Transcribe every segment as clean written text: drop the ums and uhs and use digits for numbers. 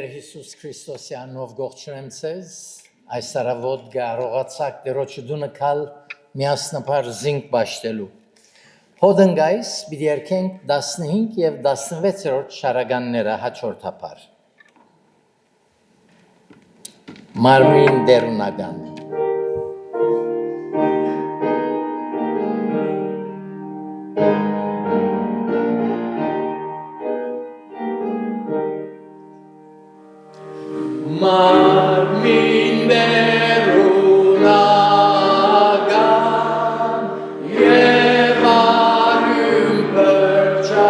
Հիսուս Քրիստոսի անունով ողջունեմ ձեզ, այս առավոտ կարողացաք Տերոջը դունը կալ միասնապար զինք բաշտելու։ Հոդնգայս պիտի երկենք 15 և 16-րդ շարականները հաջորդաբար։ Մարմին դերունական։ Marmin berunagan yevarum perchagan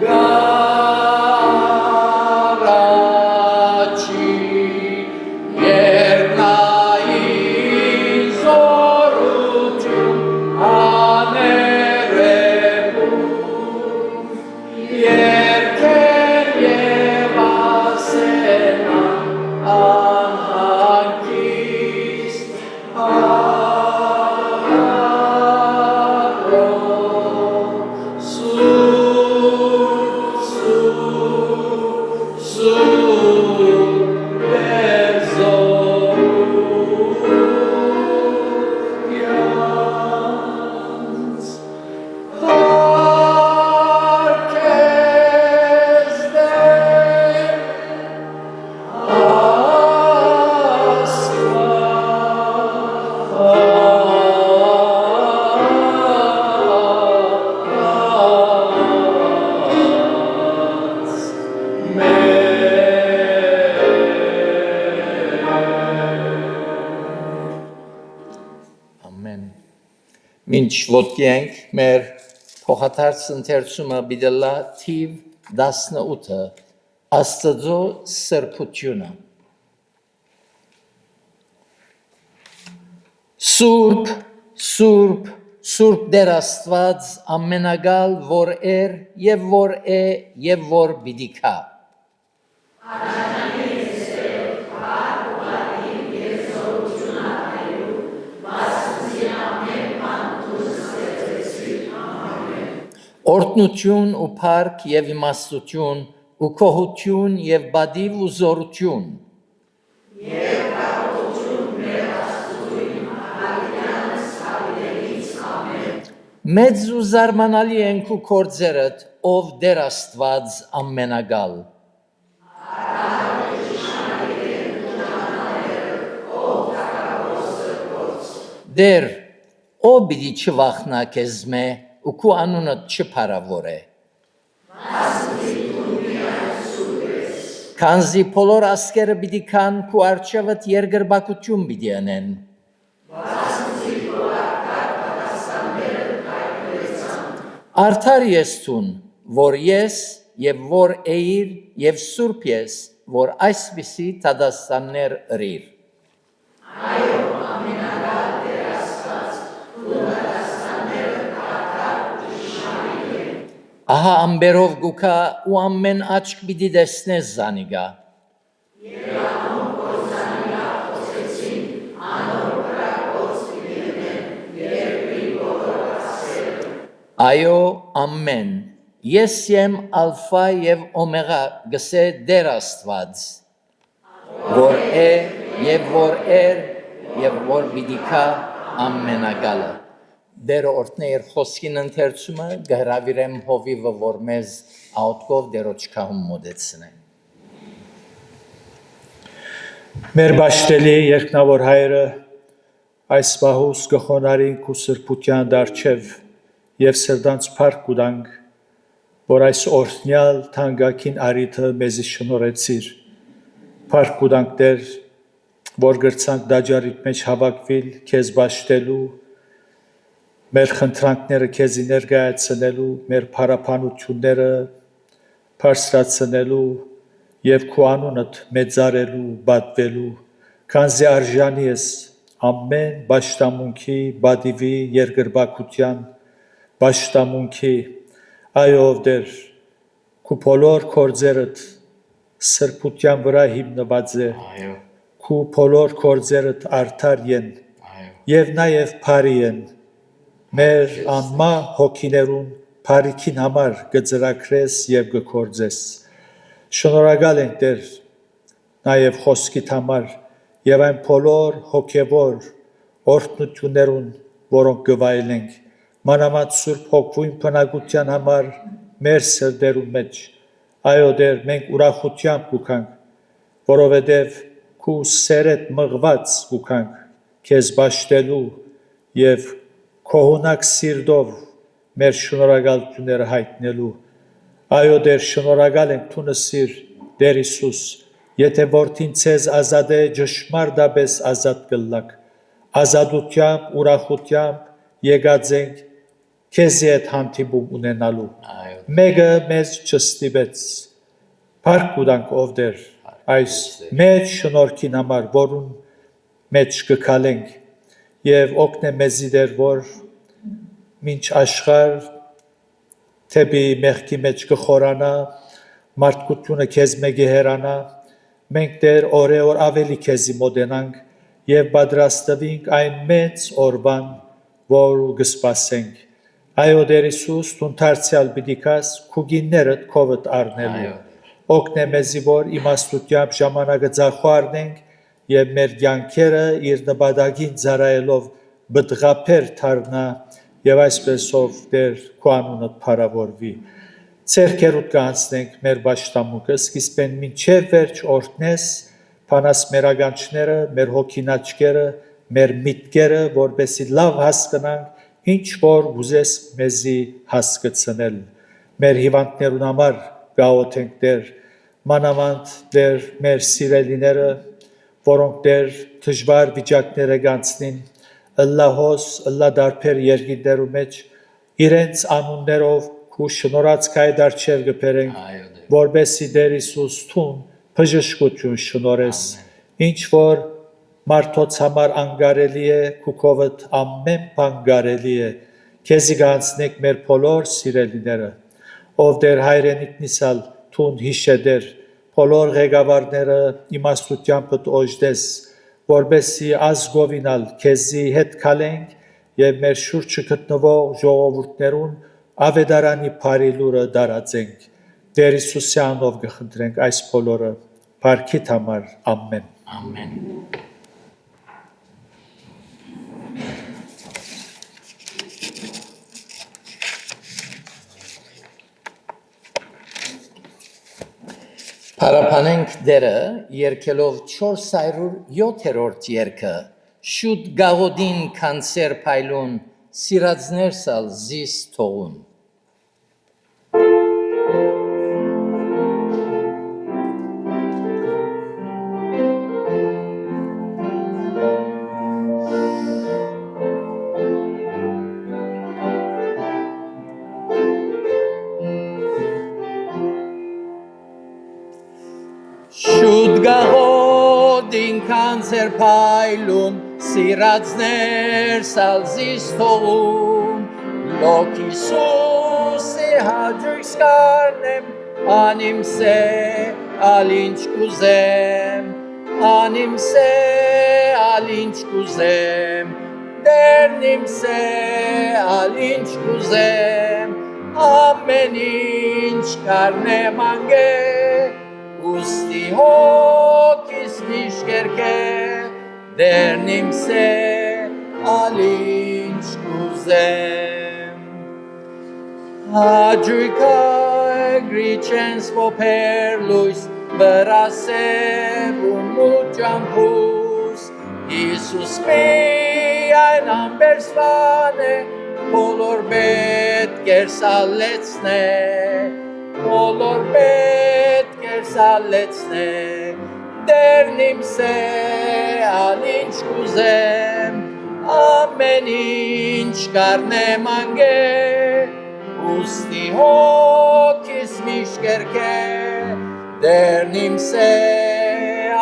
garachi yernain zorutum anerebu Մինչ ոտքի մեր փոխադարձ ընթերցումը բիդելա թիվ 18-ը Աստծո սրբությունը Սուրբ, Սուրբ, Սուրբ Տեր Աստված ամենագալ որ էր և որ է և որ պիտի գա Օրհնություն ու փառք և իմաստություն ու գոհություն և բադիվ ու զորություն Եվ կարողություն մեր Աստծուին հավիտյանս հավիտենից ամեն Մեծ ու զարմանալի ենք ու գործերդ ով Տեր Աստված ամենագալ Դեր ով պիտի չվախնա քեզ մե ու քո անունդ չփարավոր է Քանզի բոլոր ասկերը պիտի քան քո առջևդ երկրպագություն պիտի անեն Արդար ես տուն որ ես և որ էիր և սուրբ ես որ այսպիսի տադաստաններ ըրիր Այո ամենագալ Տեր Աստված Ահա ամբերով գուքա ու ամեն աչք պիտի տեսնես զանիգա Եվ անոն որ զանիգա խոսեցին անոր վրա գործ պիտի ունեն երկրի բոլոր ասերը Այո ամեն Ես եմ ալֆա և օմեգա գսե Տեր Աստված որ է և որ էր և որ պիտի գա ամենագալը Դերը օրհներ խոսքին ընթերցումը գհրավիրեմ հովիվը որ մեզ աուտկով դերոջ կահում մոդեցնե Մեր բաշտելի երկնավոր հայրը այս բահուս գխոնարինք ու սրբության դարչև և սրդանց պարկ ուդանք որ այս օրհնյալ թանկագին արիթը մեզի շնորհեցիր պարկ ուդանք Տեր որ գրցանք դաջարիդ մեջ հավաքվել քեզ բաշտելու Մեր խնդրանքները քեզի ներկայացնելու, մեր փառաբանությունները բարձրացնելու և քո անունդ մեծարելու, պատվելու, քանզի արժանի ես ամեն պաշտամունքի, բադիվի, երկրպագության, պաշտամունքի, այո Տեր, քո բոլոր գործերդ սրբության վրա հիմնված է, քո բոլոր գործերդ արդար են և նաև բարի են Մեր անմահ հոգիներուն բարիքին համար կծրագրես և կգործես։ Շնորհակալ ենք Տեր նաև խոսքիդ համար եւ այն բոլոր հոգեվոր օրհնություններուն, որոնք գվայելենք, մանավանդ Սուրբ Հոգվույն բնակության համար մեր սրտերում մեջ։ Այո Տեր, մենք ուրախությամբ կուքանք, որովհետև քու սերդ մղված կուքանք քեզ բաշտելու եւ քոհունակ սիրտով մեր շնորհակալությունները հայտնելու։ Այո Տեր, շնորհակալ ենք թունսիր Տեր Հիսուս, եթե որդին ցեզ ազատ է, ճշմարտապես ազատ կլակ, ազատությամբ, ուրախությամբ եկած ենք քեզի հետ հանդիպում ունենալու։ Մեկը մեզ չստիպեց, փառք կուտանք ով Տեր այս մեր շնորհքին համար, որուն մեջ կգալենք եւ օգնե մեզի Տեր, որ մինչ աշխարհ թեպի մեղքի մեջ կխորանա, մարդկությունը քեզ մեգի հերանա, մենք Տեր օրեօր ավելի քեզի մոտենանք եւ պատրաստվենք այն մեծ օրվան, որ կսպասենք։ Այո Տեր Հիսուս, դու դարձյալ պիտի կաս քուգիններդ քովդ առնելու։ Օգնե մեզի, որ իմաստությամբ ժամանակը ձախարնենք եւ մեր կյանքերը իր նպատակին ծառայելով բդղափեր դառնա եւ այսպեսով Տեր քո անունը փառավորվի։ Ցերկերուտ կանցնենք մեր ճշտամուկը, սկիզբեն մինչև վերջ օրհնես, փանաս մեր ագանչները, մեր հոգինաճկերը, մեր միտքերը, որպեսզի լավ հասկանանք, ինչ որ ուզես մեզի հասկացնել։ Մեր հիվանդներուն համար գաղութենք Տեր, մանավանդ Տեր մեր սիրելիները, որոնք Տեր դժվար վիճակները կանցնին, ըլլահոս, ըլլադարբեր երկիրներու մեջ, իրենց անուններով քու շնորհած քայդ արչև գբերենք, որբեսի Տեր Հիսուս թուն բժշկություն շնորհես, ինչ որ մարդոց համար անգարելի է, քու քովդ ամեն բան կարելի է, քեզի կանցնենք մեր բոլոր սիրելիները, ով Տեր հայրենիք նիսալ թուն հիշեդեր, բոլոր ղեկավարները իմաստությամբ օժտես, որբեսի ազգովինալ քեզի հետ քալենք եւ մեր շուրջը գտնվող ժողովուրդներուն ավետարանի բարի լուրը դարածենք։ Տեր Հիսուսի անունով կխնդրենք այս բոլորը, փառքիդ համար, ամեն։ Ամեն։ Փառաբանենք Տերը երկելով 407-րդ երգը, շուտ գաղոդին կանցեր փայլուն, սիրածներ սալ զիս թողուն։ Շուտ գաղոդին կանցեր փայլուն, սիրածներ սալ զիս թողուն, լոք Հիսուսի հաջույք սկարնեմ, անիմ սե ալինչ կուզեմ, անիմ սե ալինչ կուզեմ, դերնիմ սե ալինչ կուզեմ, ամեն ինչ կարնեմ անգե, ուստի հոգիս միշկերկե, դերնիմ սե ալինչ կուզեմ։ Հաջույքա գրիչենս ողբեր լույս, վրասև ու մուջամփուս, Հիսուս միայն ամբերսվան է, բոլոր պետք էր սալեցնե, բոլոր պետք էր սալեցնե, դերնիմ սե ալինչ կուզեմ, ամեն ինչ կարնեմ անգե, ուստի հոգիս միշկերկե, դերնիմ սե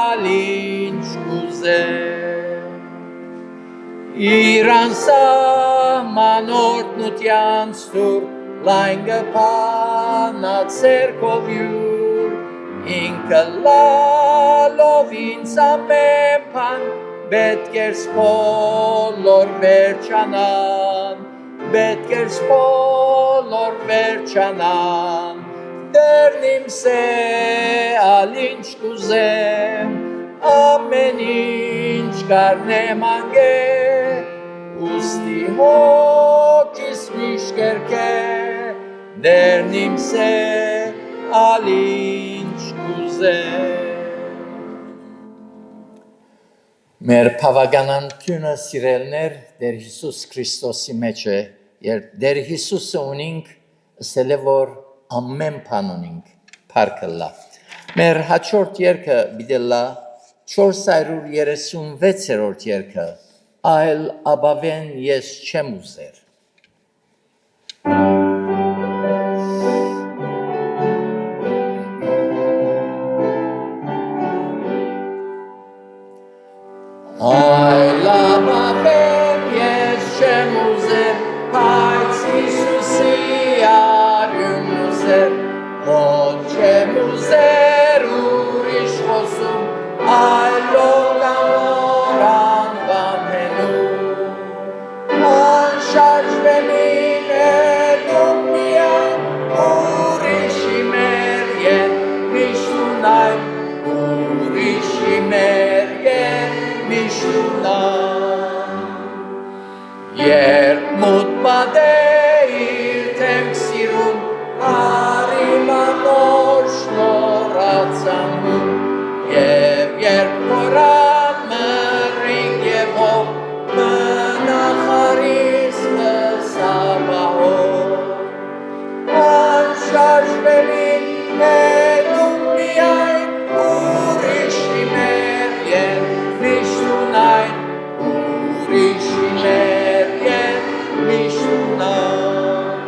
ալինչ կուզեմ։ Իրան սահմանորդնության ստուր, լայն գփանած սերկով յուր, ինքը լալով ինձ ամեն բան, պետք էր բոլոր վերջանան, պետք էր բոլոր վերջանան, դերնիմ սե ալինչ կուզեմ ամեն ինչ կարնեմ անգե ուստի հոգիս միշտ կերկե դերնիմ սե ալինչ կուզեմ Մեր փավագանանությունը սիրելներ Տեր Հիսուս Քրիստոսի մեջ է, երբ Տեր Հիսուսը ունինք, ասել է որ ամեն բան ունինք, փառքը լա։ Մեր հաջորդ երգը բիդելա 436-րդ երգը, այլ աբավեն ես չեմ ուզեր։ Այլ աբավեն ես չեմ ուզեր, բայց Հիսուսի արյուն ուզեր, ոչ չեմ ուզեր ուրիշ խոսում, այլ լոգավոր անվանելու, անշարժվելին էնում միայն, ուրիշի մեր են միշտունայն, ուրիշի մեր են միշտունայն, երբ մութ պատեիր թենք սիրուն, արիմանոր շնորացանում, և երբ կորան մրիկ և հով, մնախարիս մսաբահով, անշարժվելին էնում միայն, ուրիշի մեր են միշտունայն, ուրիշի մեր են միշտունայն,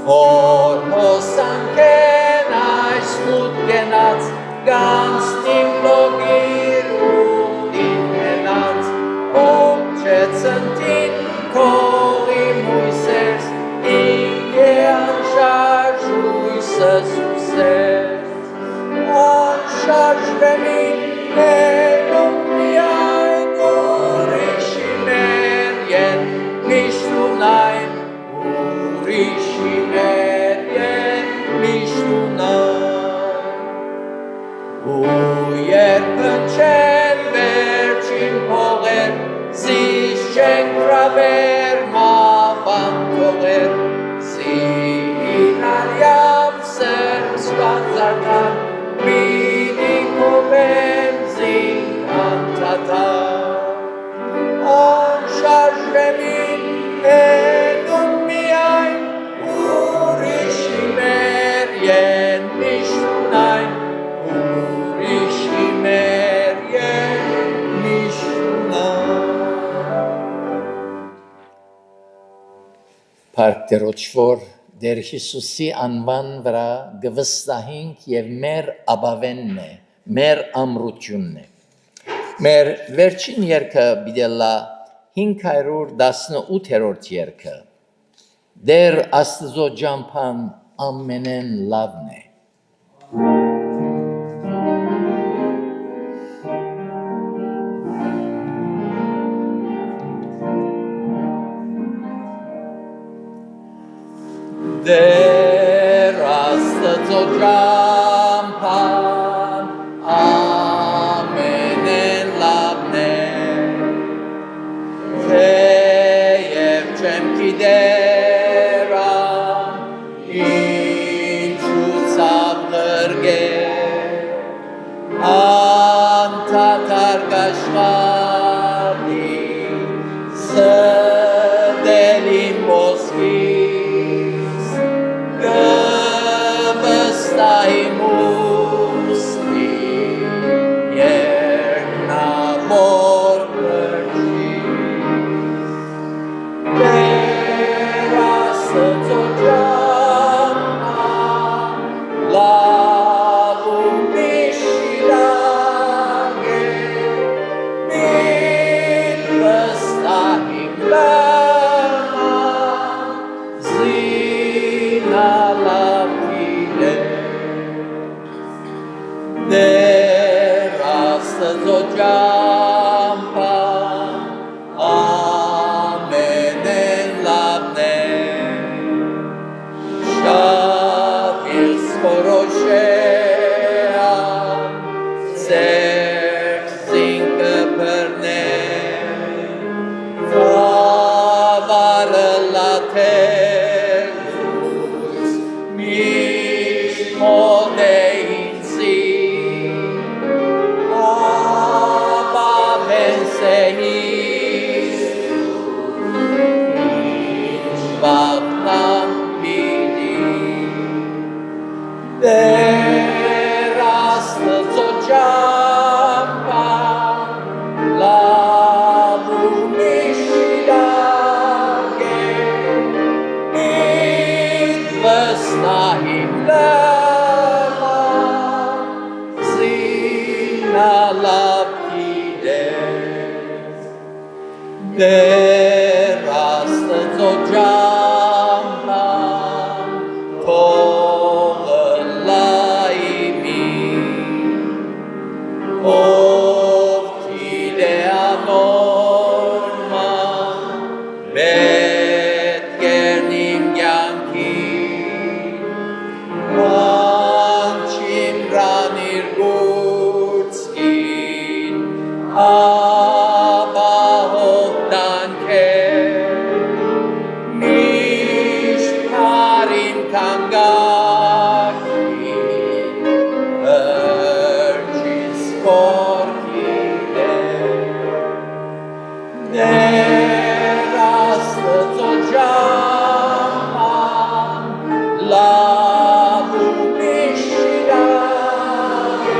որ հոսանքեն այս մութ գենած, գանցնիմ լոգիր ուղտին հենած, ով չեցնտին կողի մույսերս, ինք է անշարժ ույսս ուսերս, անշարժվելին էնում միայն, ուրիշի մեր են միշտունայն, ուրիշի մեր են միշտունայն, ու երբ ընչեն վերջին փողեր, զիս չեն գրավեր մավան թողեր, զինարյամ սերսված զարդան, միդի կովեմ զին անտատան, անշարժվելին էնում միայն, ուրիշի մեր են միշտունայն, ուրիշի մեր են միշտունայն։ Փառք Տերոջ, որ Տեր Հիսուսի անվան վրա գվստահենք և մեր աբավենն է, մեր ամրությունն է։ Մեր վերջին երգը բիդելա 518-րդ երգը, Տեր Աստծո ջամփան ամենեն լավն է։ Տեր Աստծո ջամփան ամենեն լավն է, թեև չեմ գիտեր ինչու ցավ ղրգեր, անդադար գաշխատի սդելին ոսկիս, գվստահիմ ուսնի երկնավոր բրջիս, Տեր Աստծո ջամփան լավ ու միշտակ է, միտ վստահիմ լման, զինալավ գիտեր, Տեր Աստծո ջամփան ամենեն լավն է, շատ Սեհիս Վաղնան պիտի Դեր Աստծո ճամփան լավ ու միշտակ է Իդ վստահին լավ զինա լավ գիտես Դեր Աստծո ճամփան թողը լայմի Ով գիտե անորման պետք են իմ կյանքին Մանչիմրան իր գուրցին ապահով տանքեր Միշտ հարին կանգակին Հրջիս կորքին Դեր Աստծո ճամփան լավ ու միշտակ է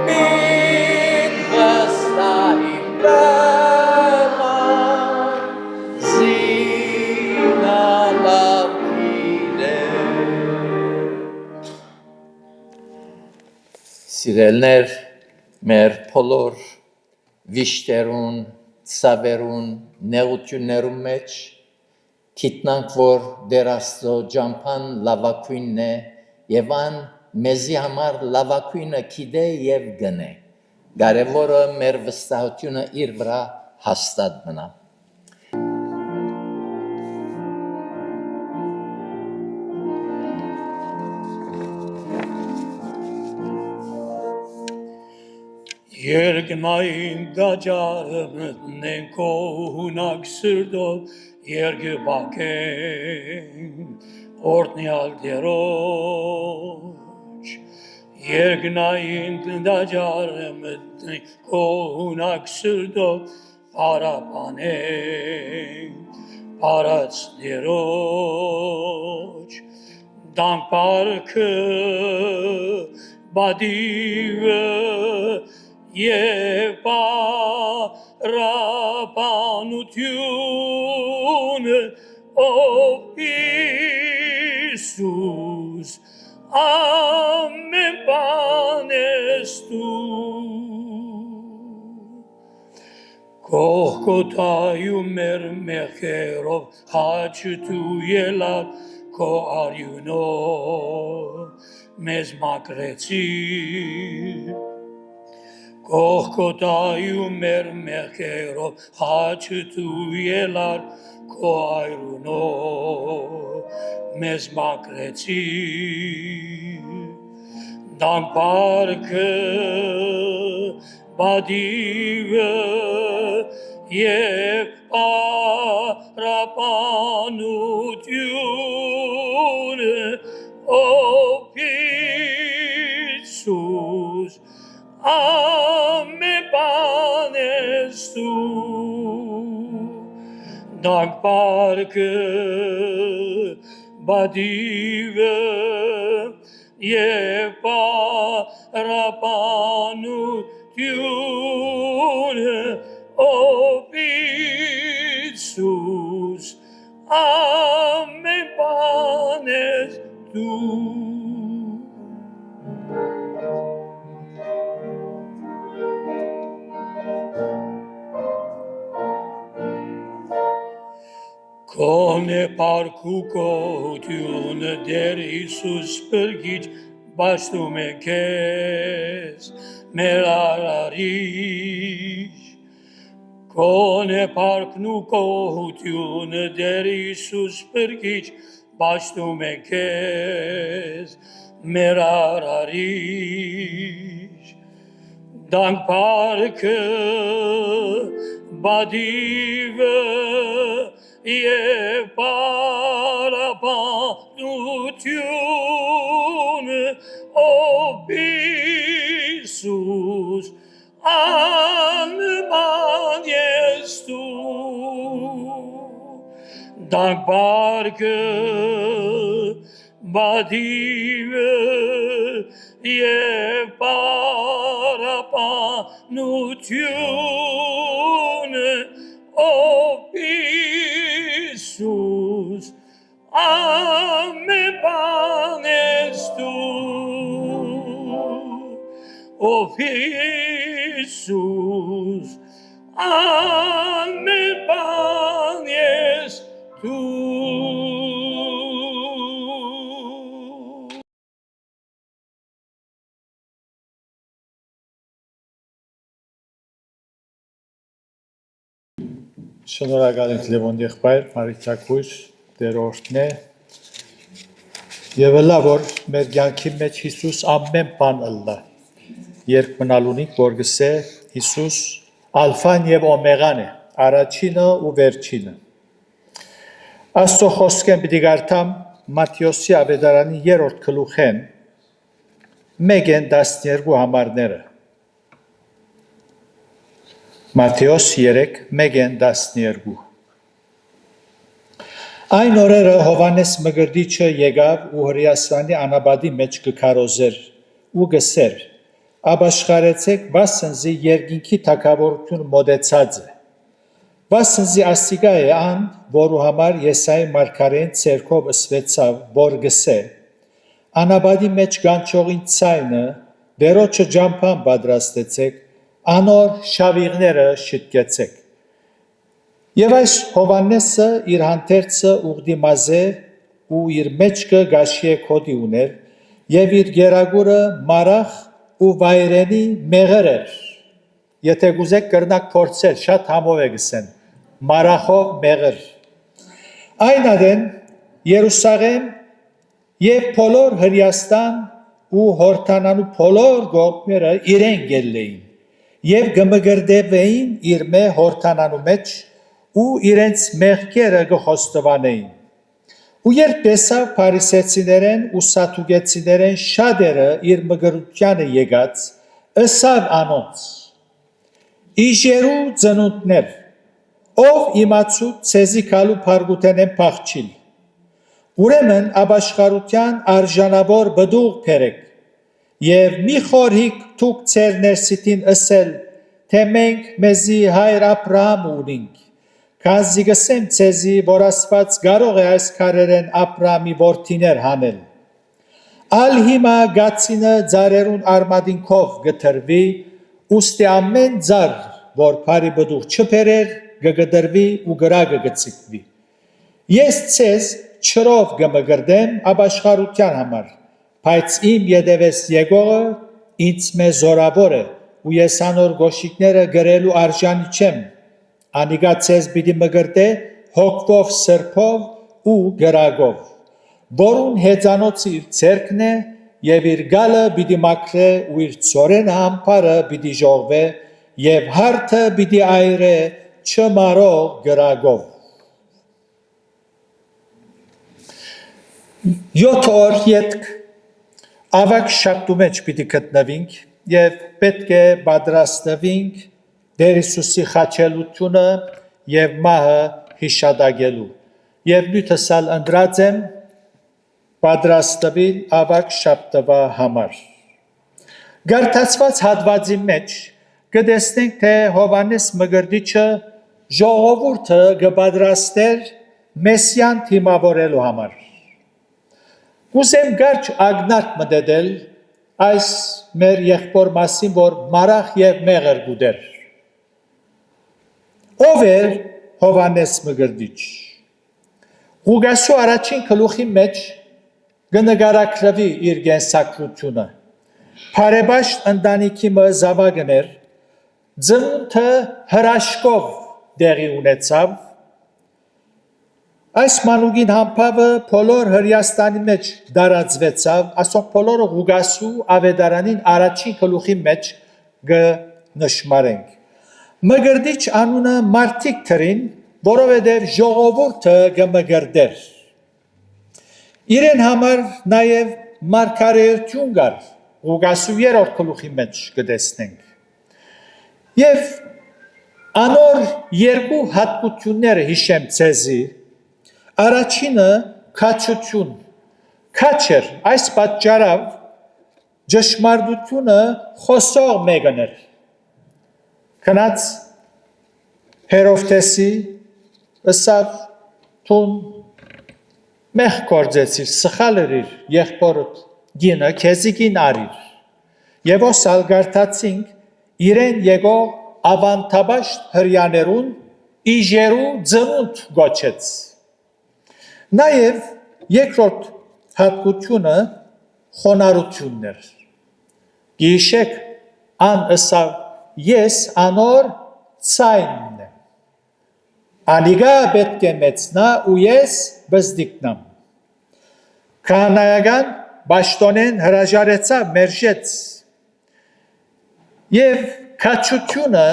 Միտ վստահին բման զինա լավ գիտես Սիրելներ, մեր բոլոր վիշտերուն, ցավերուն, նեղություններուն մեջ գիտնանք, որ Տեր Աստծո ճամփան լավագույնն է եւ ան մեզի համար լավագույնը գիտե եւ գնե։ Կարևորը մեր վստահությունը իր վրա հաստատ մնա։ Երկնային դաջարը մտնենք օհունակ սրտով երկբակենք օրտնյալ դերոջ Երկնային դաջարը մտնենք օհունակ սրտով պարապանենք պարած դերոջ դանք պարքը բադիվը Եվ պարապանությունը ով Իսուս ամեն բան ես դու Կողքոտայում մեր մեղքերով խաչը դու ելար քո արյունով մեզ մաքրեցիր Կողքոտայում մեր մեղքերով խաչը դու ելար քո այրունով մեզ մաքրեցիր Դանք պարքը բադիվը և պարապանությունը ով Իսուս ամեն բան ես դու Դանք պարքը բադիվը և պարապանությունը ով Իսուս ամեն բան ես դու Կոնե պարքու կողությունը դեր Իսուս պրգիչ բաշտում է կեզ մեր արարիչ Կոնե պարքն ու կողությունը դեր Իսուս պրգիչ բաշտում է կեզ մեր արարիչ Դանք պարքը բադիվը Եվ պարապանությունը ով Իսուս անմա դանք բարգը բադիվը և պարապանությունը ով Իսուս ամեն բան ես դու ով Իսուս ամեն բան ես դու Շնորհակալ ենք Լևոն եղբայր, Մարիթակույր, դերորդն է եւ լավ որ մեր կյանքի մեջ Հիսուս ամեն բան ըլլա երբ մնալունիկ որ գսե Հիսուս ալֆան եւ օմեգան է առաջինը ու վերջինը Աստծո խոսքեն պիտի գարտամ Մատթեոսի ավետարանի 3-րդ գլուխեն 1-12 համարները Մատթեոս 3:1-12 Այն օրերը Հովանես Մգրդիչը եկավ ու Հրեաստանի անաբադի մեջ կքարոզեր ու գսեր Աբաշխարեցեք վասնզի երկինքի թագավորությունը մոտեցած է Վասնզի աստիգա է ան որու համար Եսայի մարգարեն ցերկով ըսվեցավ որ գսե Անաբադի մեջ գանչողին ցայնը դերոջը ջամփան պատրաստեցեք Անոր շավիղները շտկեցեք Եվ այս Հովանեսը իր հանդերձը ուղդի մազե ու իր մեջքը գաշի է կոդի ուներ եւ իր գերագուրը մարախ ու վայրենի մեղր էր Եթե գուզեք կրնակ փորձել շատ համով է գսեն մարախով մեղր Այն ադեն Երուսաղեմ եւ բոլոր Հրեաստան ու Հորդանանու բոլոր գողմերը իրեն գելեին Եվ գմգրդեվեին իր մե հորթանանու մեջ ու իրենց մեղքերը գխոստովանեին ու երբ տեսավ փարիսեցիներեն ու սատուկեցիներեն շատերը իր մգրությանը եկած ըսավ անոնց Իժերու ծնունդներ ով իմացու ցեզի կալու փարգուտեն են փախչիլ ուրեմն աբաշխարության արժանավոր բդուղ փերեք Եվ մի խորհիկ թուք ծեր ներսիտին ըսել, թե մենք մեզի հայր Աբրահամ ունենք, քանզի գսեմ ցեզի, որ Աստված կարող է այս քարերեն Աբրահամի որդիներ հանել։ Ալ հիմա գացինը ձարերուն արմադինքով գտրվի, ուստի ամեն ձար, որ բարի բդուղ չփերեր, գգդրվի ու գրագը գցիկվի։ Ես ցեզ չրով գմգրդեմ աբաշխարության համար Բայց իմ յետևես եկողը ինձ մեզ զորավոր է ու ես անոր գոշիկները գրելու արժանի չեմ անիգա ցեզ պիտի մգրտե հոգվով սրբով ու գրագով որուն հեծանոցը իր ցերկն է եւ իր գալը պիտի մաքրե ու իր ծորենը համբարը պիտի ժողվե եւ հարթը պիտի այրե չմարող գրագով 7 օր յետք Ավակ շաբթու մեջ պիտի գտնվենք եւ պետք է պատրաստվենք Տեր Հիսուսի խաչելությունը եւ մահը հիշադակելու եւ նույնիսկ ընդրած եմ պատրաստվել ավակ շաբթվա համար Գարտացված հատվածի մեջ կտեսնենք թե Հովանես Մգրդիչը ժողովուրդը կպատրաստեր Մեսիան թիմավորելու համար Կուսեմ գարչ ագնարկ մտեդել այս մեր եղբոր մասին, որ մարախ և մեղր գուդեր։ Ով էր Հովանես Մգրդիչ։ Ղուգասու առաջին գլուխի մեջ կնկարագրվի իր կենսագրությունը։ Փարեբաշտ ընտանիքի մը զավակն էր, ծնունդը հրաշքով տեղի ունեցավ Այս մանուկին համբավը բոլոր Հրեաստանի մեջ դարածվեցավ, ասոնք բոլորը Ղուգասու ավետարանին առաջին գլուխի մեջ կնշմարենք։ Մգրդիչ անունը մարդիկ թրին, որովհետև ժողովուրդը կմգրդեր։ Իրեն համար նաև մարգարեություն կար, Ղուգասու 3-րդ գլուխի մեջ կտեսնենք։ Եվ անոր երկու հատկությունները հիշեմ ցեզի Առաջինը քաչություն, քաչեր, այս պատճառով ճշմարտությունը խոսող մեկն էր։ Քանած Հերովտեսի ըսավ տուն մեղ կործեցիր, սխալերիր եղբորդ գինը, քեզի գին արիր։ Եվ osal գարտացինք իրեն եկող ավանթաբաշտ հրյաներուն իժերու ծնունդ գոչեց։ Նաև երկրորդ հատկությունը խոնարհությունն էր։ Գիշեք ան ըսավ ես անոր ցայնն եմ։ Անիգա պետք է մեծնա ու ես բզդիկնամ։ Քահանայական Բաշտոնեն հրաժարեցավ մերժեց եւ քաչությունը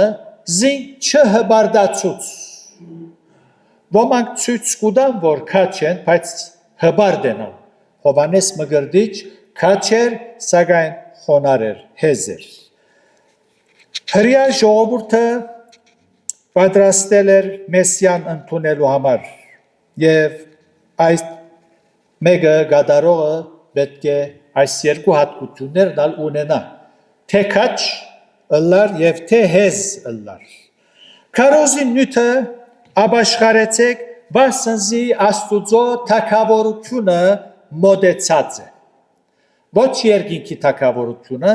զինք չհբարդացուց։ Ոմանք ցույց կուտան, որ քաչ են, բայց հբարդ են։ Հովանես Մգրդիչ քաչեր, սակայն խոնար էր, հեզեր։ Հրյա ժողովուրդը պատրաստել էր Մեսիան ընդունելու համար եւ այս մեկը գադարողը պետք է այս երկու հատկություններն ալ ունենա, թե քաչ ըլլար եւ թե հեզ ըլլար։ Քարոզի նյութը աբաշխարեցեք, վասնզի Աստուծո թագավորությունը մոդեցած է։ Ոչ երկինքի թագավորությունը,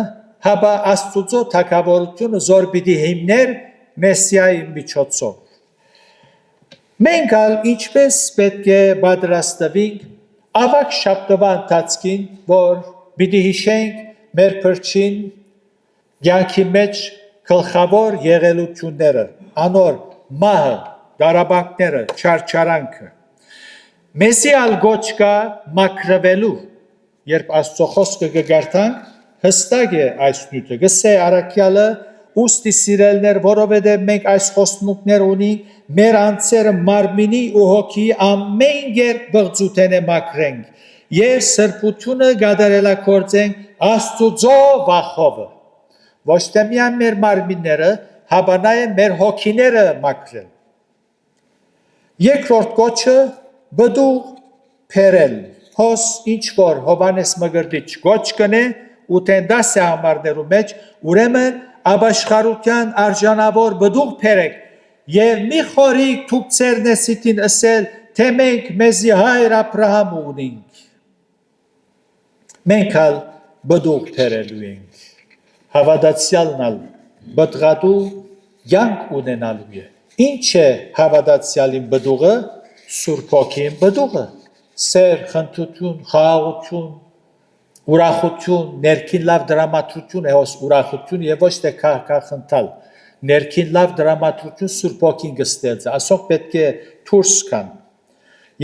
հաբա Աստուծո թագավորությունը զոր պիտի հիմներ Մեսիայի միջոցով։ Մենք ալ ինչպես պետք է պատրաստվենք ավակ շաբթվա ընթացքին, որ պիտի հիշենք մեր փրկին կյանքի մեջ գլխավոր եղելությունները, անոր մահը, դարաբանքները, չարչարանքը։ Մեզի ալ գոչ կա մաքրվելու, երբ Աստծո խոսքը կգարտանք, հստակ է այս նյութը, գսե առաքյալը ուստի սիրելներ, որովհետև մենք այս խոստմունքներ ունենք, մեր անձերը մարմինի ու հոգի ամեն երբ բղծութենե մաքրենք եւ սրբությունը գադարելակործենք Աստուծո վախովը։ Ոչ թե միայն մեր մարմինները, հաբա նաեւ մեր հոգիները մաքրել։ Երկրորդ կոչը բդուղ փերել։ Հոս ինչ որ Հովանես Մգրդիչ գոչ կնե ու տենդաս է համարներու մեջ, ուրեմն աբաշխարության արժանավոր բդուղ փերեք եւ մի խորիկ թուք ցերնեսիտին ասել, թե մենք մեզի հայր Աբրահամ ունենք։ Մենք ալ բդուղ փերելու ենք։ Հավատացյալն ալ բդղատու յանք ունենալու է։ Ինչ է հավատացյալին բդուղը, Սուրբ Հոգին բդուղը, սեր, խնդություն, խաղաղություն, ուրախություն, ներքին լավ դրամատրություն է հոս ուրախություն եւ ոչ թե քախախնդալ, ներքին լավ դրամատրություն Սուրբ Հոգին գստեց, ասոք պետք է դուրս կան։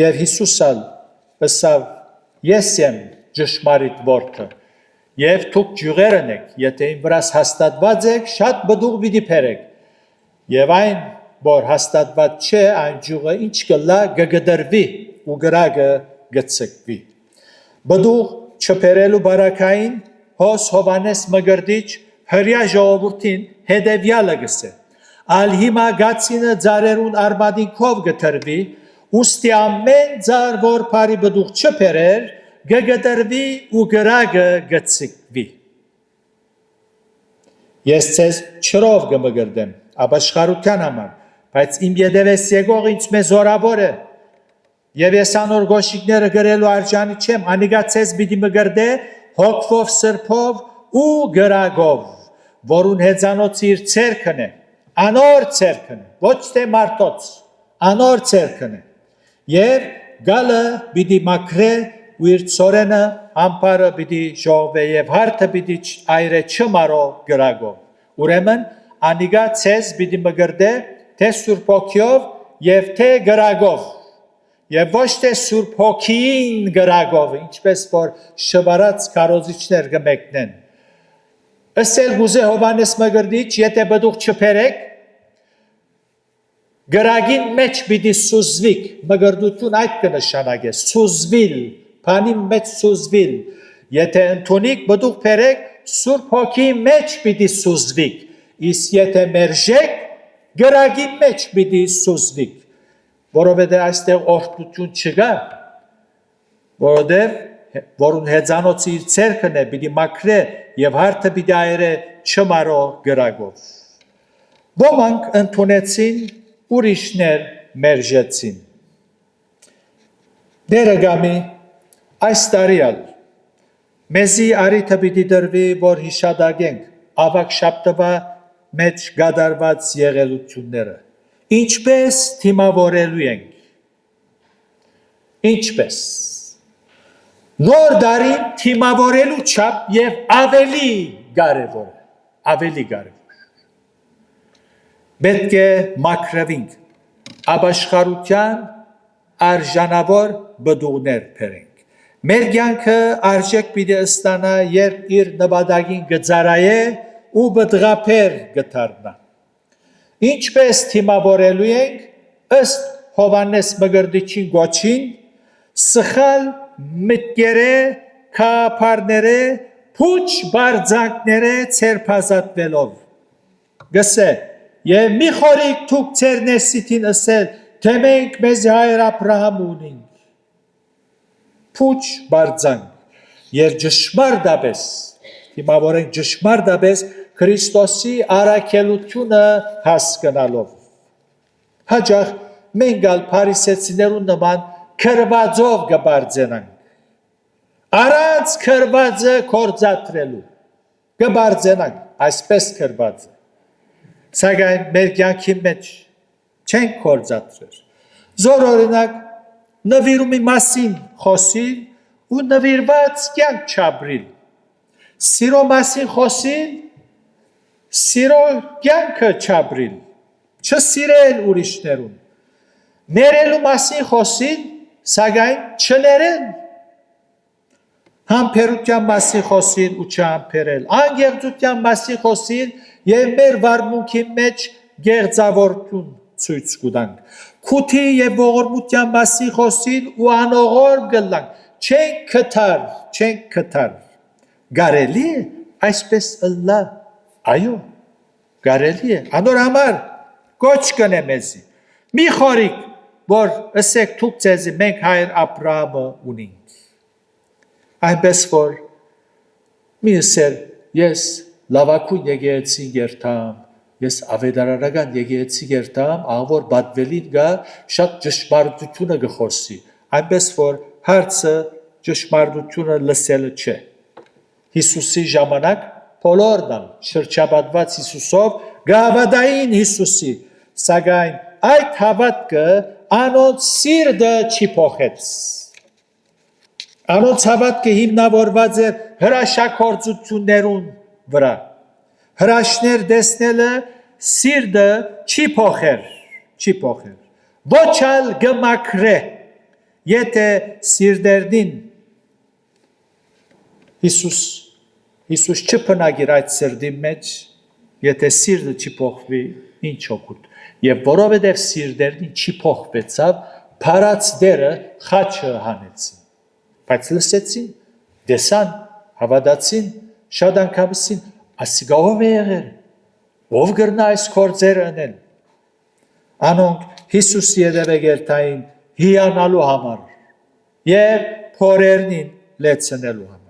Եվ Հիսուսալ ըսավ ես եմ ճշմարիտ որդը, եւ դուք ջուղերն եք, եթե իմ վրաս հաստատված եք, շատ բդուղ պիտի փերեք։ Եվ այն, որ հաստատված չէ, այն ջուղը ինչ կլա գգդրվի ու գրագը գցկվի։ Բդուղ չփերելու բարակային հոս Հովանես Մգրդիչ հրյա ժողովրդին հետևյալը գսե. ալ հիմա գացինը ձարերուն արմադինքով գտրվի, ուստի ամեն ձար որ բարի բդուղ չփերեր, գգդրվի ու գրագը գցկվի։ Ես ցեզ չրով կմգրդեմ, աբաշխարության համար, բայց իմ յետևես եկող ինձ մեզ զորավոր է, եւ ես անոր գոշիկները գրելու արժանի չեմ, անիգա ցեզ պիտի մգրդե հոգվով սրբով ու գրագով, որուն հեծանոցը իր ցերքն է, անոր ցերքն է, ոչ թե մարդոց, անոր ցերքն է, եւ գալը պիտի մաքրե ու իր ծորենը ամպարը պիտի ժողվե եւ հարթը պիտի այրե չմարո գրագով։ Ուրեմն անիգա ցեզ պիտի մգրդե թե Սուրբ Հոգիով եւ թե գրագով եւ ոչ թե Սուրբ Հոգին գրագով, ինչպես որ շվարած քարոզիչներ կմեկնեն։ Ասել գուզե Հովանես Մգրդիչ, եթե բդուղ չփերեք, գրագին մեջ պիտի սուզվիկ, մգրդություն այդ կնշանակե, սուզվիլ, բանի մեջ սուզվիլ, եթե ընդունիկ բդուղ փերեք, Սուրբ Հոգի մեջ պիտի սուզվիկ, իսկ եթե մերժեք, գրագի մեջ պիտի սուզվիկ։ որովհետև այստեղ օրհնություն չկա, որովհետև որուն հեծանոցը իր ցերկն է, պիտի մաքրե եւ հարթը պիտի այրե չմարող գրագով։ Ոմանք ընդունեցին, ուրիշներ մերժեցին։ Դերը գամի այս տարիալ մեզի արիթը պիտի դրվի, որ հիշադակենք ավակ շաբթվա մեջ գադարված եղելությունները։ Ինչպես թիմավորելու ենք։ Ինչպես։ Նոր դարին թիմավորելու չափ եւ ավելի կարևոր է, ավելի կարևոր։ Պետք է մաքրվենք, ապաշխարության արժանավոր բդուղներ բերենք։ Մեր կյանքը արժեք պիտի ստանա, երբ իր նպատակին կծառայե ու բդղափեր կդառնա։ Ինչպես թիմավորելու ենք ըստ Հովհաննես Մկրտչի գոչին, սխալ մտքերը, քարափարները, փուչ բարձակները ցերփազատվելով։ Գսե, եւ մի խորիկ թուք ցեր ներսիտին ասել, թե մենք մեզ հայր Աբրահամ ունենք։ Փուչ բարձանք, եւ ճշմարտապես, թիմավորենք ճշմարտապես Քրիստոսի առաքելությունը հասկանալով։ Հաջող մենք ալ փարիսեցիներու նման քրվածով կբարձենանք։ Առանց քրվածը կործատրելու կբարձենանք, այսպես քրվածը։ Սակայն մեր կյանքի մեջ չենք կործատրել։ Զոր օրինակ նվիրումի մասին խոսիլ ու նվիրված կյանք չապրիլ։ Սիրո մասին խոսիլ, սիրո կյանքը չապրիլ, չսիրել ուրիշներուն։ Ներելու մասին խոսիլ, սակայն չներել։ Համբերության մասին խոսիլ ու չհամբերել։ Անգեղծության մասին խոսիլ եւ մեր վարմունքի մեջ գեղձավորություն ցույց կտանք։ Քութի եւ ողորմության մասին խոսիլ ու անողորմ գլանք։ Չենք կթար։ Գարելի է այսպես ըլլա։ Այո, գարելի է։ Անոր համար կոչ կնե մեզի։ Մի խորիկ, որ ասեք թուք ձեզի մենք հայր Աբրահամը ունենք։ Այնպես որ մի ասել ես լավակույն եկեղեցի երթամ, ես ավետարարական եկեղեցի երթամ, ահավոր բադվելին գա շատ ճշմարտությունը գխոսի, այնպես որ հարցը ճշմարտությունը լսելը չէ։ Հիսուսի ժամանակ բոլորն շրջապատված Հիսուսով գավադային Հիսուսի, սակայն այդ հավատքը անոնց սիրտը չի փոխեց։ Անոնց հավատքը հիմնավորված է հրաշագործություններուն վրա։ Հրաշներ դեսնելը սիրտը չի փոխեր։ Ոչ ալ գմակրե, եթե սիրտերդին Հիսուս չփնագիր այդ սիրտի մեջ, եթե սիրտը չի փոխվի, ինչ օգուտ։ Եվ որովհետև սիրտերդին չի փոխվեցավ, փարած դերը խաչը հանեցին։ Բայց լսեցին, դեսան, հավատացին, շատ անգամսին, ասիկա ով է եղել, ով գրնա այս գործերը անել։ Անոնք Հիսուս երևեկերտային հիանալու համար եւ փորերնին լեցնելու համար։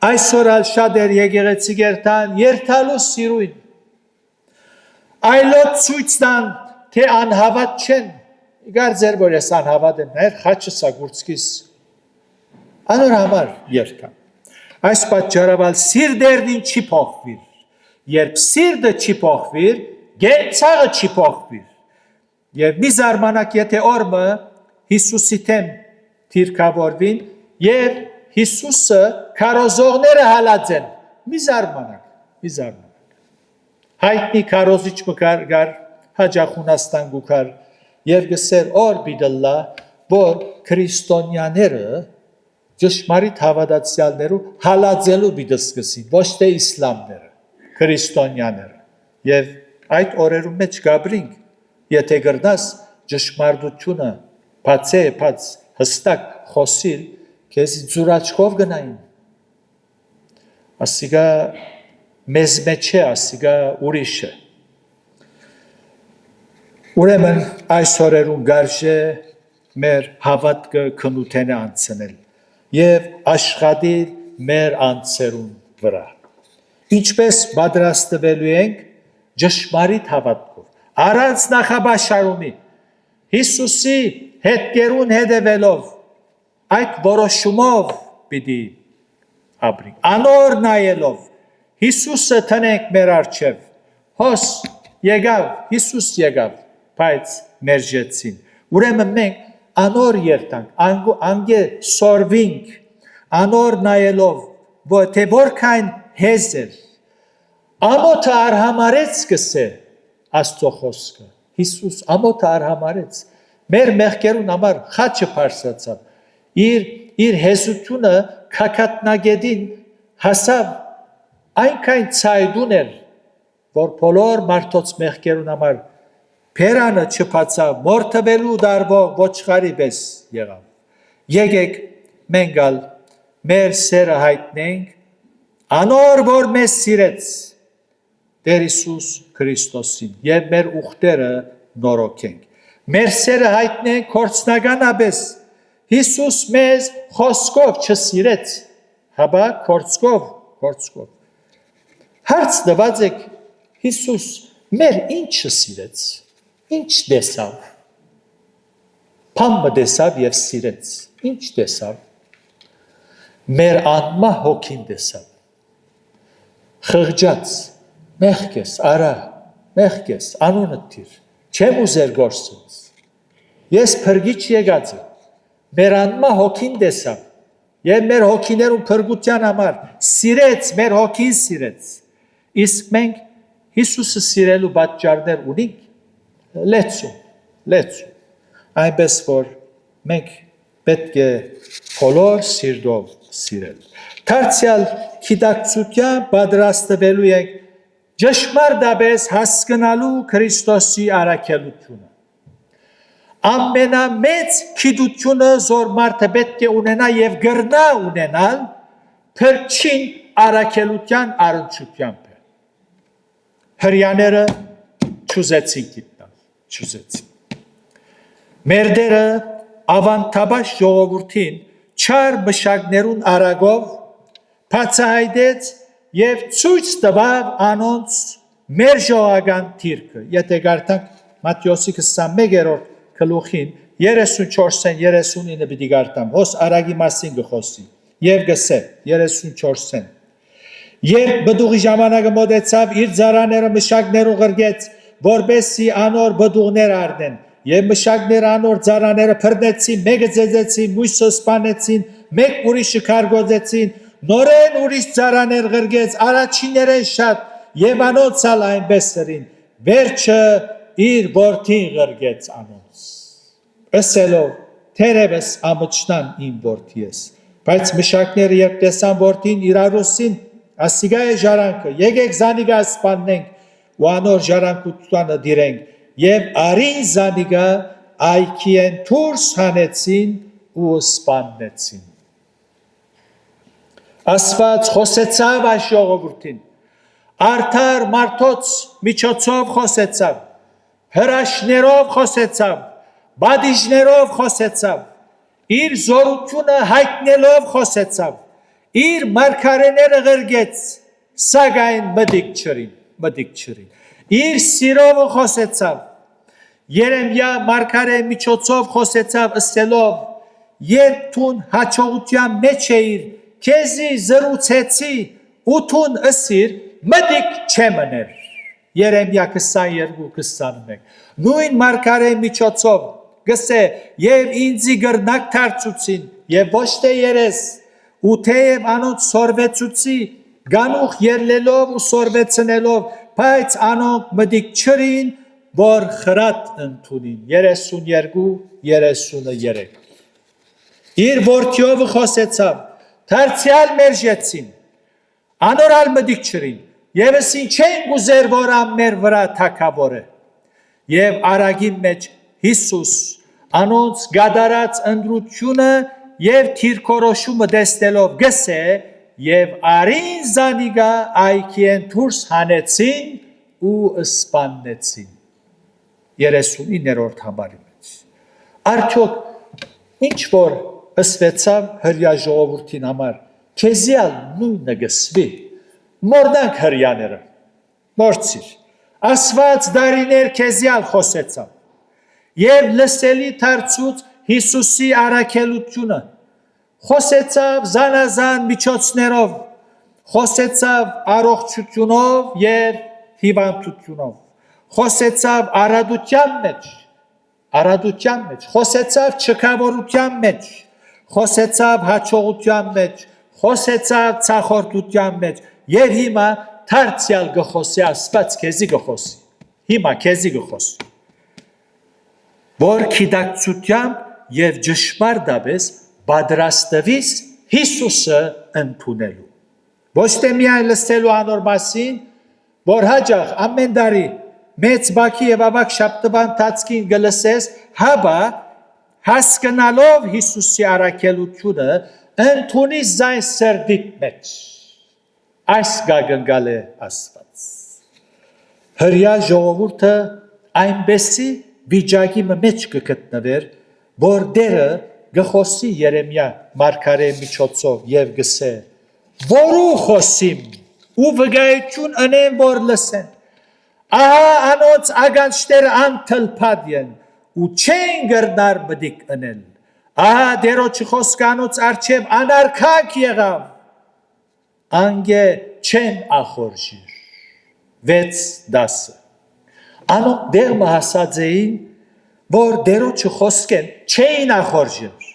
Այսօր ալ շատեր եկեղեցի գերտան երթալու սիրույն։ Այլոց ցույց տան, թե անհավատ չեն։ Գարձեր որ ես անհավատ եմ, մեր խաչը սա գուրցքիս։ Անոր համար երթան։ Այս պատճառով սիրտերն չի փոխվիր։ Երբ սիրտը չի փոխվիր, գեցաղը չի փոխվիր։ Եվ մի զարմանակ, եթե օրը Հիսուսի թեմ թիրքավորվին եւ Հիսուսը քարոզողները հալածեն։ Մի զարմանակ։ Հայտնի քարոզիչ մկար հաջախ Հունաստան գուքար եւ գսեր օր բիդլլա, որ քրիստոնյաները ճշմարիտ հավատացյալներու հալածելու բիդսկսին, ոչ թե իսլամները, քրիստոնյաները։ Եվ այդ օրերու մեջ գաբրինք, եթե գրնաս ճշմարտությունը բաց հստակ խոսիլ, քեզի ծուրաչքով գնային։ Ասիկա մեզ մեջ է, ասիկա ուրիշ է։ Ուրեմն այս օրերուն գարժե մեր հավատքը քնութենը անցնել եւ աշխատել մեր անձերուն վրա։ Ինչպես պատրաստվելու ենք ճշմարիտ հավատքով, առանց նախաբաշարումի, Հիսուսի հետքերուն հետևելով, այդ որոշումով պիտի ապրենք, անոր նայելով, Հիսուսը տնենք մեր առջև, հոս եկավ, Հիսուս եկավ, բայց մերժեցին, ուրեմն մենք անոր երթանք, անգե սորվինք, անոր նայելով, թե որքան հեզեր, ամոթը արհամարեց կսե Աստծո խոսքը, Հիսուս ամոթը արհամարեց, մեր մեղքերուն համար խաչը պարսացավ, իր հեզությունը քակատնագետին հասավ այնքան ցայդուն էր, որ բոլոր մարդոց մեղքերուն համար Փերանը չփացավ, մորթվելու դարվող ոչխարի պես եղավ։ Եկեք մենգալ մեր սերը հայտնենք, անոր որ մեզ սիրեց Տեր Հիսուս Քրիստոսին եւ մեր ուխտերը նորոգենք։ Մեր սերը հայտնենք կորցնականապես Հիսուս մեզ խոսքով չսիրեց, հաբա կորցքով։ Հարց տված եք Հիսուս մեր ինչը սիրեց, ինչ տեսավ, փամը տեսավ եւ սիրեց, ինչ տեսավ, մեր անմա հոգին տեսավ, խղճած, մեղքես, արա, մեղքես, անունը թիր, չեմ ուզեր գործս, ես փրկիչ եկած եմ, մեր անմա հոգին տեսավ, եւ մեր հոգիներուն փրկության համար սիրեց, մեր հոգին սիրեց, իսկ մենք Հիսուսը սիրելու պատճառներ ունենք, լեցում, այնպես որ մենք պետք է բոլոր սիրտով սիրել։ Դարձյալ գիտակցության պատրաստվելու ենք ճշմարտապես հասկանալու Քրիստոսի առաքելությունը։ Ամենամեծ գիտությունը որ մարդը պետք է ունենա եւ գրնա ունենալ փրկին առաքելության առնչությամբ է։ Հրյաները չուզեցին գիտնալ, չուզեցին։ Մեր դերը ավանդաբար ժողովրդին չար մշակներուն արագով բացահայտեց եւ ցույց տվավ անոնց մեր ժողական թիրքը։ Եթե գարտանք Մատթեոսի 21-րդ գլուխին 34-39 պիտի գարտամ, հոս արագի մասին գխոսի եւ գսե 34-ն։ Երբ բդուղի ժամանակը մոտեցավ, իր ծառաները մշակներու ղրգեց, որպեսզի անոր բդուղներ առնեն, եւ մշակները անոր ծառաները փրկեցին, մեկը ձեզեցին, մույսը սպանեցին, մեկ ուրիշը քարգոծեցին, նորեն ուրիշ ծառաներ ղրգեց, առաջիններեն շատ եւ անոնց ալ այնպես սրին, վերջը իր որդին ղրգեց անոնց։ Ասելով, թերևս ամճնան իմ որդի ես, բայց մշակները երբ տեսան որդին իրարուսին ասիգա է ժարանքը, եկեք զանիգա սպաննենք ու անոր ժարանկությանը դիրենք եւ արին զանիգա այքիեն դուրս հանեցին ու սպաննեցին։ Աստված խոսեցավ այս ժողովրդին, արդար մարդոց միջոցով խոսեցավ, հրաշներով խոսեցավ, բադիժներով խոսեցավ, իր զորությունը հայտնելով խոսեցավ, իր մարգարեները ղրգեց, սակայն մտիկ չրին, իր սիրով խոսեցավ, Երեմիա մարգարե միջոցով խոսեցավ ըսելով, երբ թուն հաջողության մեջ էիր, քեզի զրուցեցի ու թուն ըսիր, մտիկ չեմներ, Երեմիա 22-21, նույն մարգարե միջոցով գսե եւ ինձի գրնակ դարձուցին եւ ոչ թե երես ու թեև անոնց սորվեցուցի գանուխ ելնելով ու սորվեցնելով բայց անոնք մտիկ չրին որ խրատ ընդունին 32-33 իր որդիով խոսեցավ դարձյալ մերժեցին անորալ մտիկ չրին եւսին չեն գուզեր որ ամներ վրա թակավորը եւ արագի մեջ Հիսուս անոնց գադարած ընդրությունը եւ թիրքորոշումը դեստելով գսե եւ արին զանիգա այքիեն դուրս հանեցին ու սպաննեցին 39-րդ համարի մեջ։ Արդյոք ինչ որ ըսվեցավ հրյա ժողովրդին համար, քեզիալ նույնը գսվի, մորդանք հրյաները, մորցիր, ասված դարիներ քեզիալ խոսեցավ, և լսելի թարցուց Հիսուսի առաքելությունը, խոսեցավ զանազան միջոցներով, խոսեցավ առողջությունով և հիվանդությունով, խոսեցավ արադության մեջ, խոսեցավ չքավորության մեջ, խոսեցավ հաջողության մեջ, խոսեցավ ցախորդության մեջ, և հիմա դարձյալ գխոսի ասված քեզի գխոսի, հիմա քեզի գխոսի, որ գիտակցությամբ և ճշմարտապես պատրաստվիս Հիսուսը ընդունելու։ Ոչ թե միայն լսելու անոր մասին, որ հաճախ ամեն տարի մեծ բակի և ավակ շաբթվան ընթացքին գլսես, հաբա հասկանալով Հիսուսի առաքելությունը ընդունիս զայն սրդիդ մեջ։ Այս գագնգալ է ասված։ Հրյա ժողովուրդը այնպեսի վիճակի մեջ կգտնվեր, որ դերը գխոսի Երեմիա մարգարեի միջոցով և գսե, որու խոսիմ ու վկայություն ընեմ, որ լսեն, ահա անոնց ագանչները անթլփատ են ու չեն գրնար բդիկ ընել, ահա դերոջի խոսքը անոնց առջև անարգակ եղավ, անգե չեն ախորժիր։ 6:10 Անոնք դեղմը հասած էին, որ դերոջի խոսքեն չէին ախորժիր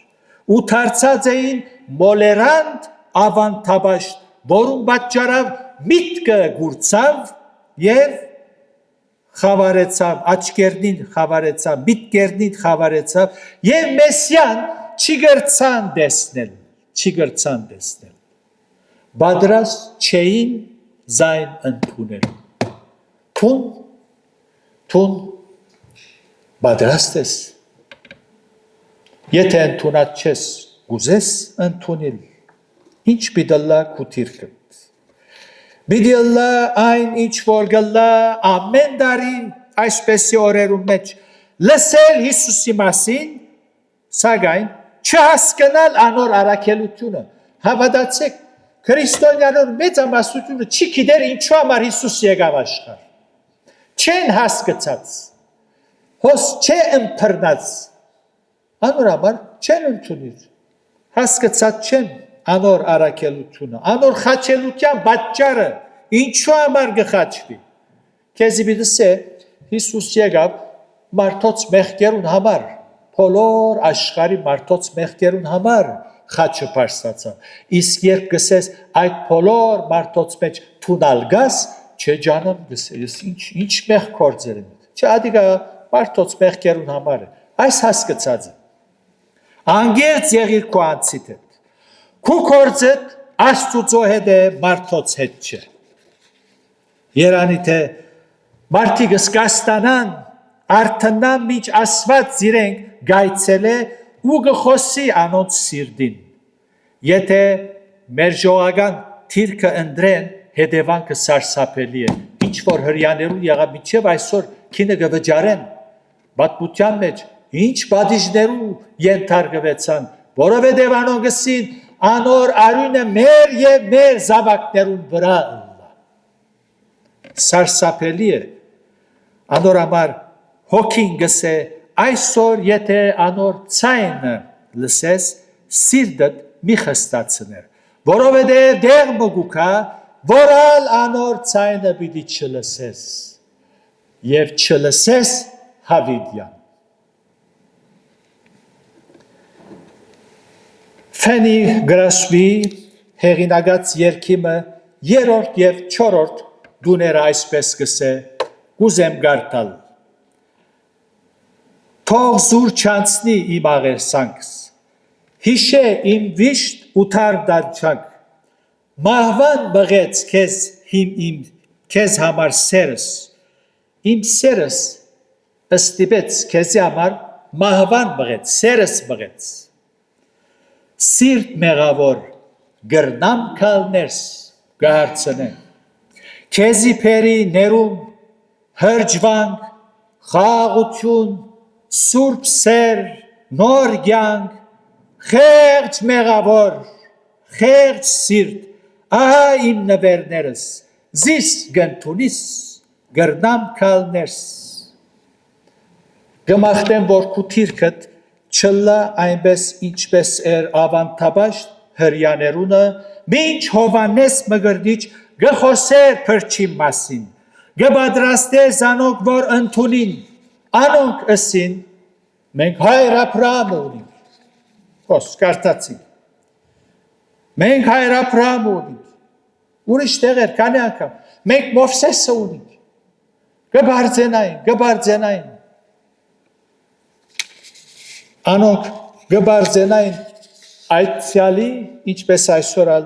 ու դարձած էին մոլերանդ ավանդաբաշտ, որում պատճառավ միտքը գուրցավ և խավարեցավ, աչկերնին խավարեցավ, միտքերնին խավարեցավ և Մեսիան չգրցան տեսնել, պատրաստ չէին զայն ընդունելու։ Թուն պատրաստ ես, եթե ընդունած չես, գուզես ընդունել, ինչ պիտի քու թիրքդ։ Պիտի այն ինչ որ գլա ամեն տարի այսպեսի օրերում մեջ լսել Հիսուսի մասին, սակայն չհասկանալ անոր առաքելությունը։ Հավատացեք, քրիստոնյանոր մեծամասնությունը չի գիտեր ինչու համար Հիսուս եկավ աշխարհ։ Չեն հասկացած, հոս չէ ընթրնած, անոր համար չեն ընդունիր, հասկացած չեն անոր առաքելությունը, անոր խաչելության պատճառը, ինչու համար գխաչվի։ Քեզի պիտի Հիսուս եկավ մարդոց մեղքերուն համար, բոլոր աշխարհի մարդոց մեղքերուն համար խաչը պարզացավ։ Իսկ երբ գսես այդ բոլոր մարդոց մեջ թունալ գաս, չէ ջանամ գսես, ինչ մեղ կործեր եմ, չէ ադիգա մարդոց մեղքերուն համար է, այս հասկացած է։ Անգերց եղիր քո անցիդ հետ, քու կործդ Աստուծո հետ է, մարդոց հետ չէ։ Երանի թե մարդիկ սկաստանան, արդնան մինչ ասված իրենք գայցել է ու գխոսի անոնց սիրդին։ Եթե մեր ժողական թիրքը ընդրեն, հետևանքը սարսափելի է, ինչ որ հրյաներուն եղավ մինչև այսօր քինը գվճարեն, պատմության մեջ ինչ պատիժներու ենթարկվեցան, որովհետև անոնք գսին անոր արյունը մեր և մեր զավակներուն վրա ըլլա։ Սարսափելի է, անոր համար հոգին գսե, այսօր եթե անոր ցայնը լսես, սիրտդ մի խստացներ, որովհետև դեղ մգուկա, որալ անոր ցայնը պիտի չլսես, և չլսես հավիդյան։ Ֆենի գրասվի հեղինակած երկիմը երորդ և չորորդ դուները այսպես գսե, գուզեմ գարտալ։ Թող զուր չանցնի իմ աղերսանքս, հիշե իմ վիշտ ութար դանչակ, մահվան բղեց քեզ համար սերս, իմ սերս ըստիպեց քեզի համար մահվան բղեց, սերս բղեց, սիրտ մեղավոր գրնամ կալներս գահարցնեն, քեզի պերի ներում հրջվանք խաղաղություն, սուրբ սեր, նոր կյանք, խեղճ մեղավոր, խեղճ սիրտ, ահա իմ նվերներս, զիս գնտունիս, գրնամ կալներս։ Գմախտեմ, որ կուտիրքդ չլա այնպես ինչպես էր ավանտաբաշտ հրյաներունը, մինչ Հովանես մգրդիչ գխոսեր փրչի մասին, գբադրաստեր զանոք, որ ընդունին, անոնք ըսին, մենք հայր Աբրահամ ունենք, հոս կարտացին, մենք հայր Աբրահամ ունենք, ուրիշ տեղեր, կանի անգամ, մենք Մովսեսը ունենք, գբարձենային, անոնք գբարձենային այդցյալի, ինչպես այսօրալ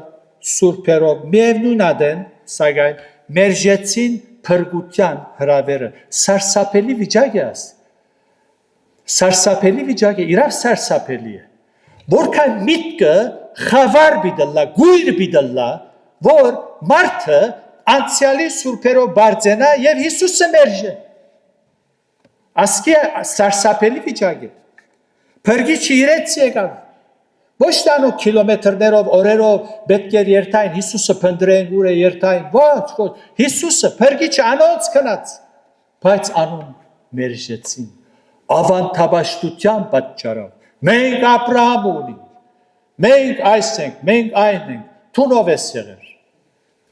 սուրպերով, միևնույն ադեն, սագայն, մերժեցին փրկության հրավերը, սարսափելի վիճակ է աս, սարսափելի վիճակ է, իրավ սարսափելի է, որքան միտքը խավար բիդլա, գույր բիդլա, որ մարդը անցյալի սուրպերով բարձենա և Հիսուսը մերժե, ասկի սարսափելի վիճակ է, փրկիչը իրենց եկավ, ոչ տանուք կիլոմետրներով, օրերով պետք էր երթային, Հիսուսը փնդրեն ուր է երթային, ոչ, Հիսուսը փրկիչը անոնց կնաց, բայց անոն մերժեցին, ավանտաբաշտության պատճառով, մենք Աբրահամ ունենք, մենք այս ենք, մենք այն ենք, թունով ես եղեր,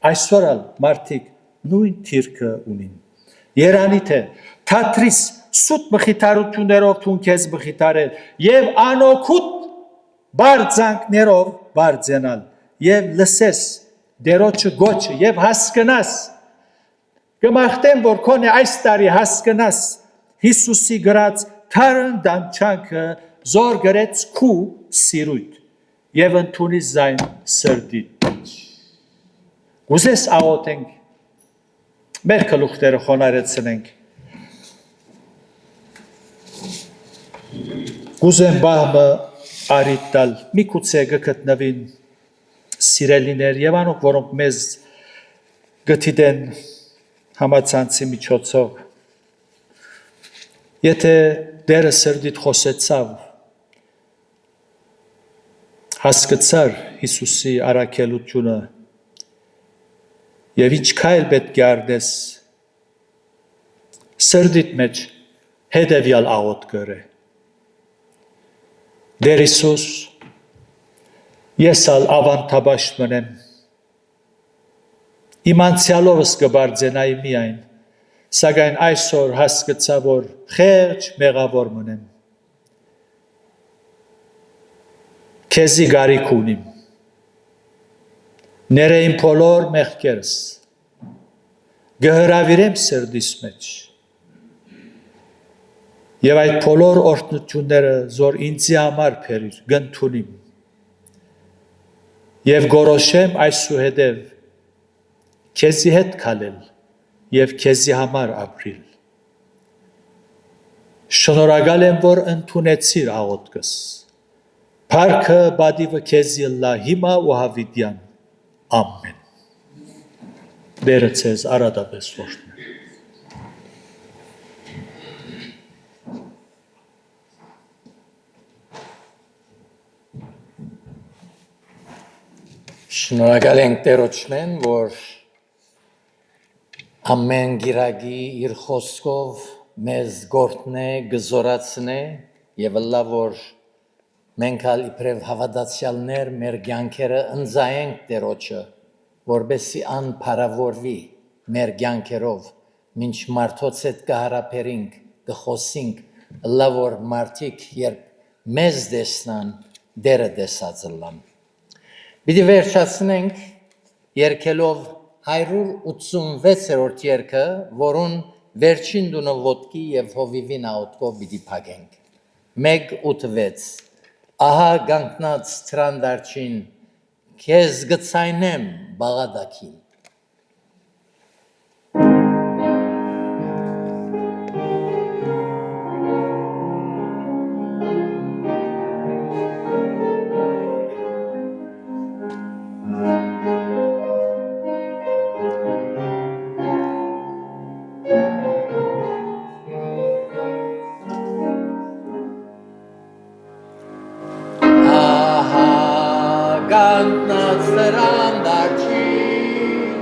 այսօրալ մարդիկ նույն թիրքը ունին, երանի թե, թատրիս սուտ մխիթարություններով թուն կեզ մխիթարել և անոքուտ բարձանքներով բարձենալ և լսես դերոչը գոչը և հասկնաս կմախտեմ, որ կոնե այս տարի հասկնաս Հիսուսի գրած թարն դանչանքը զոր գրեց քու սիրույթ և ընդունիս զայն սրդիտ ուզես աղոտենք մեր կլուխտերը խոնարեցնենք Գուզեմ բահմը արիտալ, մի կուցե գկտնվին սիրելիներ և անոք, որոնք մեզ գտիդեն համացանցի միջոցով, եթե դերը սրդիտ խոսեցավ, հասկացար Հիսուսի առաքելությունը և ինչ քայլ պետք է արնես, սրդիտ մեջ հետևյալ աղոտ կրե, Դեր Հիսուս, ես ալ ավանտաբաշտ մնեմ, իմ անցյալովս կբարձենայի միայն, սակայն այսօր հասկացա, որ խեղճ մեղավոր մնեմ, քեզի գարիք ունիմ, ներեին բոլոր մեղքերս, գհրավիրեմ սրդիս մեջ, և այդ բոլոր օրհնությունները զոր ինձի համար փերիր, գնդունիմ, և գորոշեմ այսուհետև քեզի հետ քալել և քեզի համար ապրիլ, շնորհակալ եմ, որ ընդունեցիր աղոթքս, փառքը բադիվը քեզի լա հիմա ու հավիտյան, ամեն, Դերը ցեզ արադապես օրհնի Շնորհակալ ենք Տերոջմեն, որ ամեն գիրագի իր խոսքով մեզ գործնե, գզորացնե և լա, որ մենք ալ իբրև հավատացյալներ մեր կյանքերը ընձայենք Տերոջը, որբեսի ան փարավորվի մեր կյանքերով, մինչ մարդոց հետ կհարաբերենք, կխոսենք, լա, որ մարդիկ երբ մեզ տեսնան, Դերը տեսած լան։ Պիտի վերջացնենք երկելով 186-րդ երգը, որուն վերջին դունը ոտքի և հովիվի նաղոտքով պիտի փակենք։ 1-8-6 Ահա գանքնած թրանդարջին, քեզ գցայնեմ բաղադակին։ կանգնած դրան դարչին,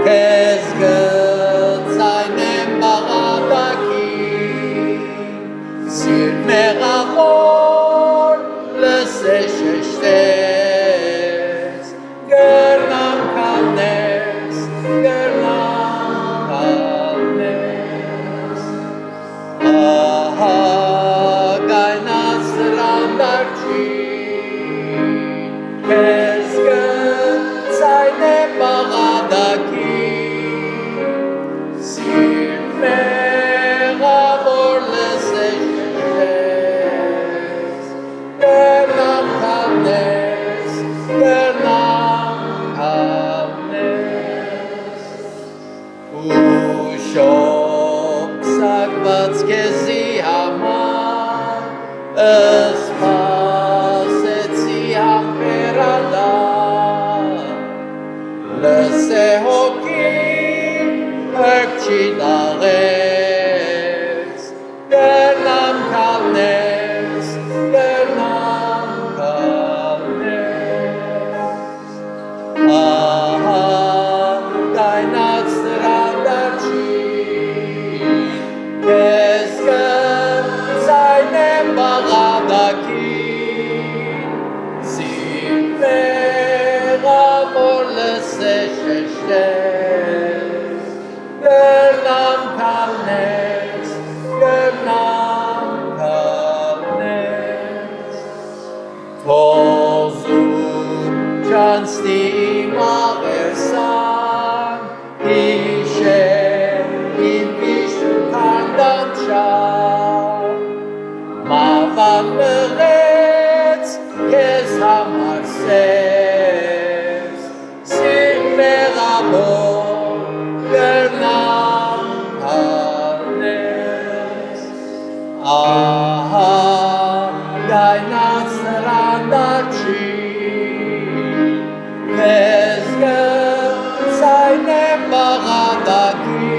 քեզ գծայնեմ բաղադակին, սիրտ մեղավոր լսես շեշտես, գրնամ կալնես, ահա գայնած դրան դարչին, քեզ գծայնեմ բաղադակին, սիրտ մեղավոր լսես շեշտես, գրնամ կալնես, ուշով սակված քեզի համար, սպասեցի համբերադար, լսե հոգին հրկչի դաղեց, գրնամ կալնես, ահա գայնած դրան դարչին, քեզ գծայնեմ բաղադակին, սիրտ մեղավոր լսես շեշտես, գրնամ կալնես, Թոզուր չանցնի իմ աղերսան, հիշեր իմ վիշտ քանդանչան, մավան մղեց քեզ համար սես, սիրտ մեղավոր գրնամ կալնես, ահա գայնած դրան դարչին, քեզ գծայնեմ բաղադակին,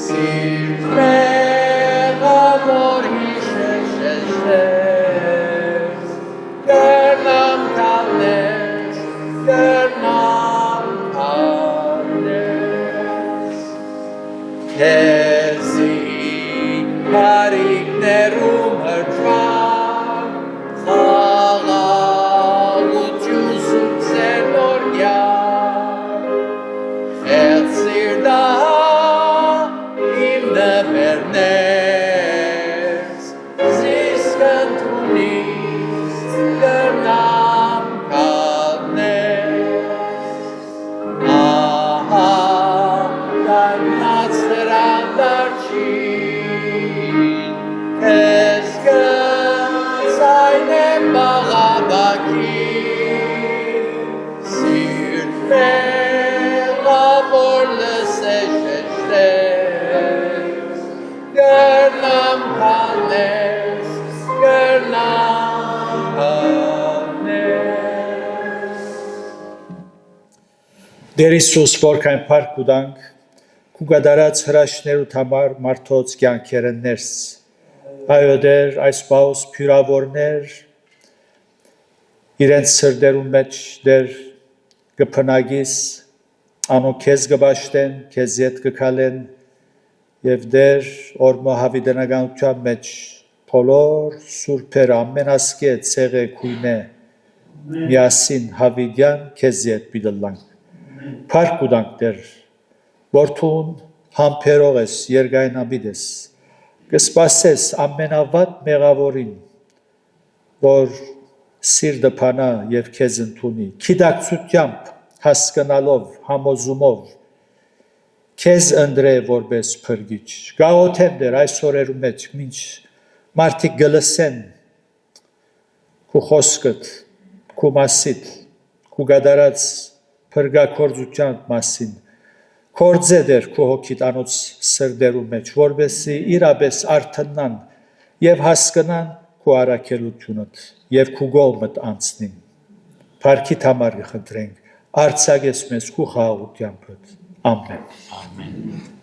սիրտ մեղավոր հիշես շեշտես, գրնամ կալնես, քեզի բարիքներում հրճվան, խաղաղություն սուքսեր նորյան, խեղծ սիրտահա իմ նվերներս, զիսկ ընդունիս գրնամ կալնես, ահա գայնած դրան դարչին, քեզ գծայնեմ բաղադակին, սիրտ մեղավոր լսես շեշտես, գրնամ կալնես, Դեր Հիսուս, որքան փառք կուտանք, քու գդարած հրաշներուդ համար մարդոց կյանքերը ներս, այո դեր այս բաուս փյուրավորներ, իրենց սրդերու մեջ դեր գփնագիս, անո քեզ գբաշտեն, քեզ ետ գքալեն, եւ դեր օրմո հավիդենականության մեջ բոլոր սուրբեր ամենասկետ ցեղե քույնե միասին հավիդյան քեզ ետ բիդլանք փառք կուտանք դեր որթուն համբերող ես երգայնաբիդ ես կսպասես ամենավատ մեղավորին որ սիրտը փանա եւ քեզ ընդունի քիդակցությամբ հասկանալով համոզումով քեզ ընդրե որպես փրկիչ գաղութեմ դեր այս օրերու մեջ ինչ մարդիկ գլսեն քու խոսքդ քու մասիդ քու գադարած փրկակորձության մասին կորձե դեր քու հոգիդ անոց սրդերու մեջ որպեսզի իրապես արթնան եւ հասկանան քու առաքելությունդ եւ քու գողմդ անցնին Փառքի համար խնդրենք արձակես մեզ քու խաղաղությամբ ամեն